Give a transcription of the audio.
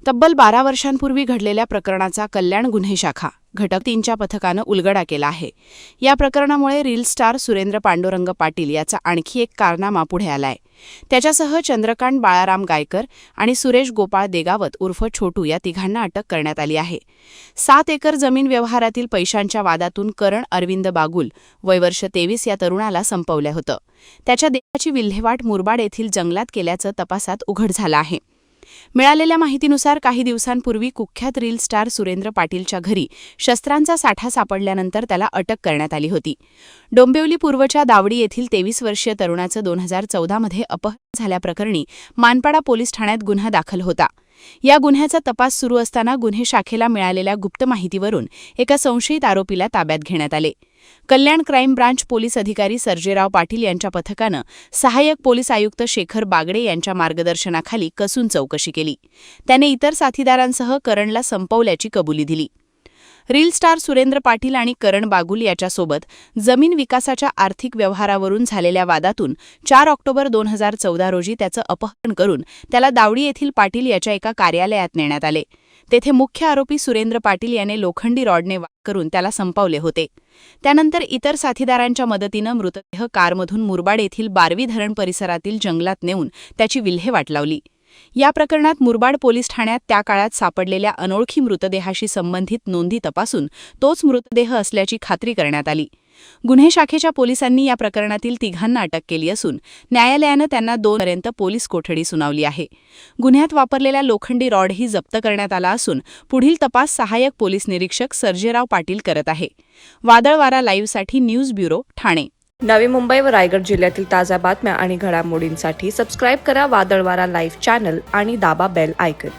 तब्बल 12 वर्षांपूर्वी घडलेल्या प्रकरणाचा कल्याण गुन्हे शाखा घटक 3च्या पथकानं उलगडा केला आहे. या प्रकरणामुळे रील स्टार सुरेंद्र पांडुरंग पाटील याचा आणखी एक कारनामा पुढे आलाय. त्याच्यासह चंद्रकांत बाळाराम गायकर आणि सुरेश गोपाळ देगावत उर्फ छोटू या तिघांना अटक करण्यात आली आहे. 7 एकर जमीन व्यवहारातील पैशांच्या वादातून करण अरविंद बागुल वय वर्ष 23 या तरुणाला संपवलं होतं. त्याच्या देहाची विल्हेवाट मुरबाड येथील जंगलात केल्याचं तपासात उघड झालं आहे. मिळालेल्या माहितीनुसार काही दिवसांपूर्वी कुख्यात रील स्टार सुरेंद्र पाटीलच्या घरी शस्त्रांचा साठा सापडल्यानंतर त्याला अटक करण्यात आली होती. डोंबिवली पूर्वच्या दावडी येथील 23 वर्षीय तरुणाचं 2014 मध्ये अपहरण झाल्याप्रकरणी मानपाडा पोलीस ठाण्यात गुन्हा दाखल होता. या गुन्ह्याचा तपास सुरू असताना गुन्हे शाखेला मिळालेल्या गुप्त माहितीवरून एका संशयित आरोपीला ताब्यात घेण्यात आले. कल्याण क्राईम ब्रांच पोलीस अधिकारी सर्जेराव पाटील यांच्या पथकानं सहाय्यक पोलीस आयुक्त शेखर बागडे यांच्या मार्गदर्शनाखाली कसून चौकशी केली. त्याने इतर साथीदारांसह करणला संपवल्याची कबुली दिली. रील स्टार सुरेंद्र पाटील आणि करण बागुल याच्यासोबत जमीन विकासाच्या आर्थिक व्यवहारावरून झालेल्या वादातून 4 ऑक्टोबर 2014 रोजी त्याचं अपहरण करून त्याला दावडी येथील पाटील याच्या एका कार्यालयात नेण्यात आले. तेथे मुख्य आरोपी सुरेंद्र पाटील याने लोखंडी रॉडने वार करून त्याला संपवले होते. त्यानंतर इतर साथीदारांच्या मदतीनं मृतदेह कारमधून मुरबाड येथील बारवी धरण परिसरातील जंगलात नेऊन त्याची विल्हेवाट लावली. या प्रकरणात मुरबाड पोलीस ठाण्यात त्या काळात सापडलेल्या अनोळखी मृतदेहाशी संबंधित नोंदी तपासून तोच मृतदेह असल्याची खात्री करण्यात आली. गुन्हे शाखेच्या पोलिसांनी या प्रकरणातील तिघांना अटक केली असून न्यायालयानं त्यांना 2 पर्यंत पोलीस कोठडी सुनावली आहे. गुन्ह्यात वापरलेला लोखंडी रॉडही जप्त करण्यात आला असून पुढील तपास सहाय्यक पोलीस निरीक्षक सर्जेराव पाटील करत आहे. वादळवारा लाईव्हसाठी न्यूज ब्युरो, ठाणे. नवी मुंबई व रायगड जिल्ह्यातील ताज्या बातम्या आणि घडामोडींसाठी सबस्क्राईब करा वादळवारा लाईव्ह चॅनल आणि दाबा बेल आयकॉन.